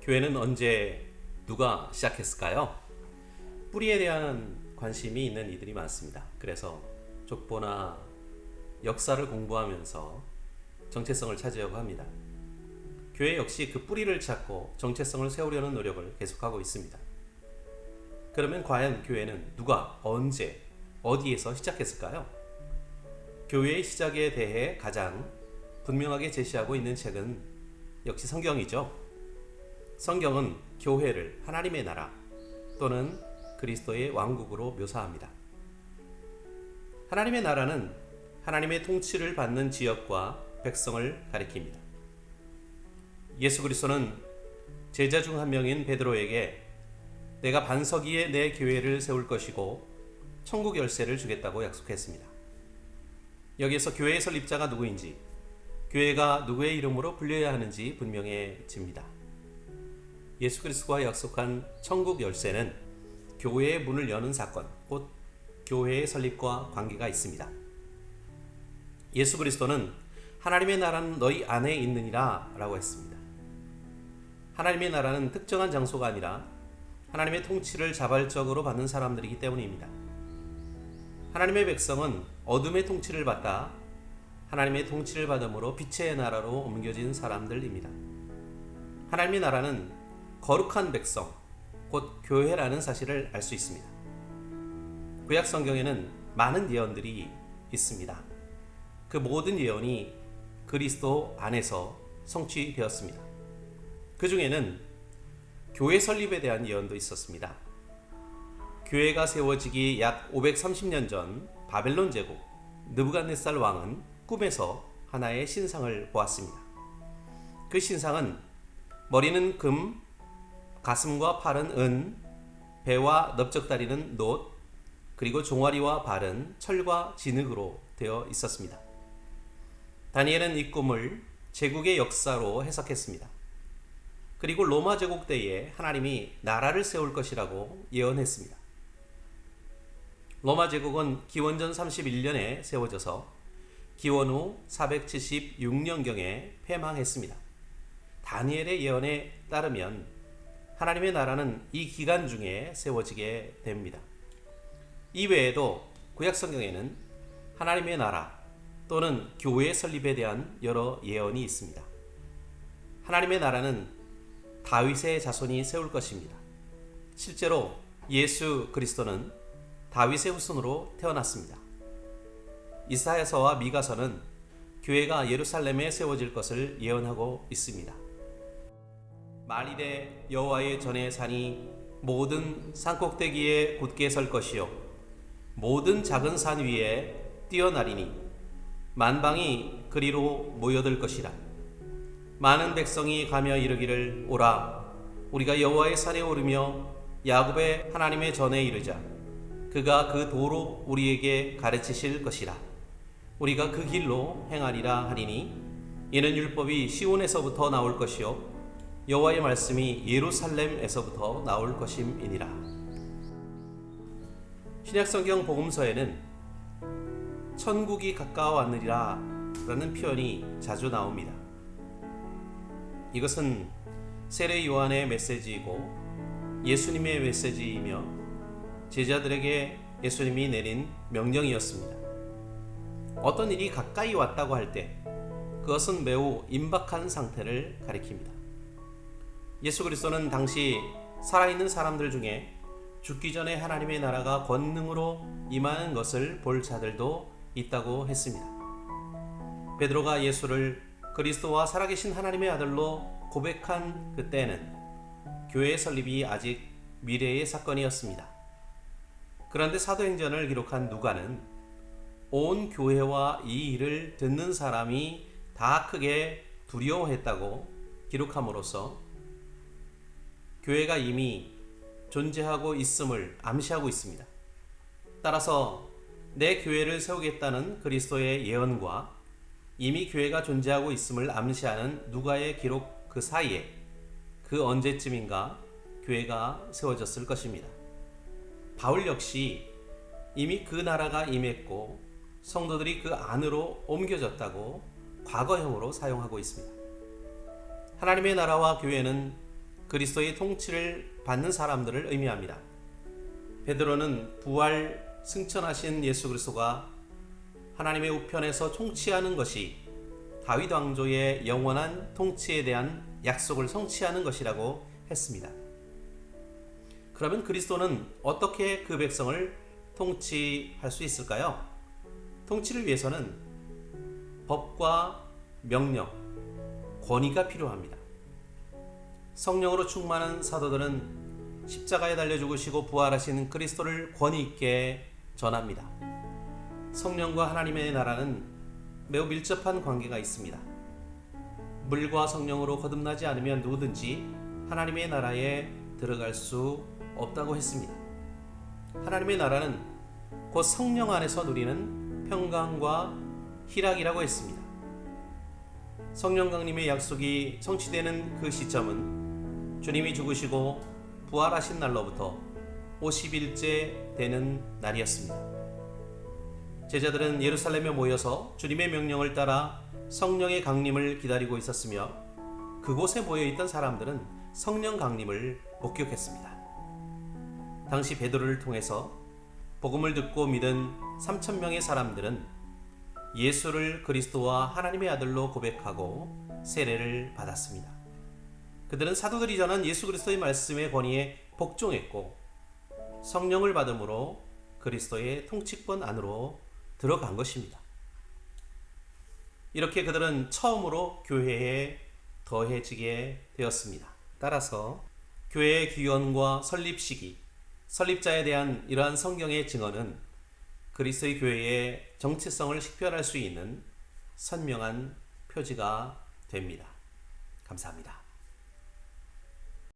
교회는 언제 누가 시작했을까요? 뿌리에 대한 관심이 있는 이들이 많습니다. 그래서 족보나 역사를 공부하면서 정체성을 찾으려고 합니다. 교회 역시 그 뿌리를 찾고 정체성을 세우려는 노력을 계속하고 있습니다. 그러면 과연 교회는 누가, 언제, 어디에서 시작했을까요? 교회의 시작에 대해 가장 분명하게 제시하고 있는 책은 역시 성경이죠. 성경은 교회를 하나님의 나라 또는 그리스도의 왕국으로 묘사합니다. 하나님의 나라는 하나님의 통치를 받는 지역과 백성을 가리킵니다. 예수 그리스도는 제자 중 한 명인 베드로에게 내가 반석 위에 내 교회를 세울 것이고 천국 열쇠를 주겠다고 약속했습니다. 여기에서 교회의 설립자가 누구인지, 교회가 누구의 이름으로 불려야 하는지 분명해집니다. 예수 그리스도가 약속한 천국 열쇠는 교회의 문을 여는 사건, 곧 교회의 설립과 관계가 있습니다. 예수 그리스도는 하나님의 나라는 너희 안에 있느니라 라고 했습니다. 하나님의 나라는 특정한 장소가 아니라 하나님의 통치를 자발적으로 받는 사람들이기 때문입니다. 하나님의 백성은 어둠의 통치를 받다 하나님의 통치를 받음으로 빛의 나라로 옮겨진 사람들입니다. 하나님의 나라는 거룩한 백성, 곧 교회라는 사실을 알 수 있습니다. 구약 성경에는 많은 예언들이 있습니다. 그 모든 예언이 그리스도 안에서 성취되었습니다. 그 중에는 교회 설립에 대한 예언도 있었습니다. 교회가 세워지기 약 530년 전 바벨론 제국 느부갓네살 왕은 꿈에서 하나의 신상을 보았습니다. 그 신상은 머리는 금, 가슴과 팔은 은, 배와 넓적다리는 놋, 그리고 종아리와 발은 철과 진흙으로 되어 있었습니다. 다니엘은 이 꿈을 제국의 역사로 해석했습니다. 그리고 로마 제국 때에 하나님이 나라를 세울 것이라고 예언했습니다. 로마 제국은 기원전 31년에 세워져서 기원 후 476년경에 패망했습니다. 다니엘의 예언에 따르면 하나님의 나라는 이 기간 중에 세워지게 됩니다. 이외에도 구약 성경에는 하나님의 나라 또는 교회 설립에 대한 여러 예언이 있습니다. 하나님의 나라는 다윗의 자손이 세울 것입니다. 실제로 예수 그리스도는 다윗의 후손으로 태어났습니다. 이사야서와 미가서는 교회가 예루살렘에 세워질 것을 예언하고 있습니다. 말일에 여호와의 전에 사니 모든 산꼭대기에 굳게 설 것이요 모든 작은 산 위에 뛰어나리니 만방이 그리로 모여들 것이라. 많은 백성이 가며 이르기를 오라 우리가 여호와의 산에 오르며 야곱의 하나님의 전에 이르자. 그가 그 도로 우리에게 가르치실 것이라. 우리가 그 길로 행하리라 하리니 이는 율법이 시온에서부터 나올 것이요 여호와의 말씀이 예루살렘에서부터 나올 것임이니라. 신약성경 복음서에는 천국이 가까워왔느니라 라는 표현이 자주 나옵니다. 이것은 세례 요한의 메시지이고 예수님의 메시지이며 제자들에게 예수님이 내린 명령이었습니다. 어떤 일이 가까이 왔다고 할 때 그것은 매우 임박한 상태를 가리킵니다. 예수 그리스도는 당시 살아있는 사람들 중에 죽기 전에 하나님의 나라가 권능으로 임하는 것을 볼 자들도 있다고 했습니다. 베드로가 예수를 그리스도와 살아계신 하나님의 아들로 고백한 그때는 교회의 설립이 아직 미래의 사건이었습니다. 그런데 사도행전을 기록한 누가는 온 교회와 이 일을 듣는 사람이 다 크게 두려워했다고 기록함으로써 교회가 이미 존재하고 있음을 암시하고 있습니다. 따라서 내 교회를 세우겠다는 그리스도의 예언과 이미 교회가 존재하고 있음을 암시하는 누가의 기록 그 사이에 그 언제쯤인가 교회가 세워졌을 것입니다. 바울 역시 이미 그 나라가 임했고 성도들이 그 안으로 옮겨졌다고 과거형으로 사용하고 있습니다. 하나님의 나라와 교회는 그리스도의 통치를 받는 사람들을 의미합니다. 베드로는 부활 승천하신 예수 그리스도가 하나님의 우편에서 통치하는 것이 다윗 왕조의 영원한 통치에 대한 약속을 성취하는 것이라고 했습니다. 그러면 그리스도는 어떻게 그 백성을 통치할 수 있을까요? 통치를 위해서는 법과 명령, 권위가 필요합니다. 성령으로 충만한 사도들은 십자가에 달려 죽으시고 부활하신 그리스도를 권위 있게 전합니다. 성령과 하나님의 나라는 매우 밀접한 관계가 있습니다. 물과 성령으로 거듭나지 않으면 누구든지 하나님의 나라에 들어갈 수 없다고 했습니다. 하나님의 나라는 곧 성령 안에서 누리는 평강과 희락이라고 했습니다. 성령 강림의 약속이 성취되는 그 시점은 주님이 죽으시고 부활하신 날로부터 50일째 되는 날이었습니다. 제자들은 예루살렘에 모여서 주님의 명령을 따라 성령의 강림을 기다리고 있었으며 그곳에 모여있던 사람들은 성령 강림을 목격했습니다. 당시 베드로를 통해서 복음을 듣고 믿은 3,000명의 사람들은 예수를 그리스도와 하나님의 아들로 고백하고 세례를 받았습니다. 그들은 사도들이 전한 예수 그리스도의 말씀의 권위에 복종했고 성령을 받음으로 그리스도의 통치권 안으로 들어간 것입니다. 이렇게 그들은 처음으로 교회에 더해지게 되었습니다. 따라서 교회의 기원과 설립 시기, 설립자에 대한 이러한 성경의 증언은 그리스도의 교회의 정체성을 식별할 수 있는 선명한 표지가 됩니다. 감사합니다.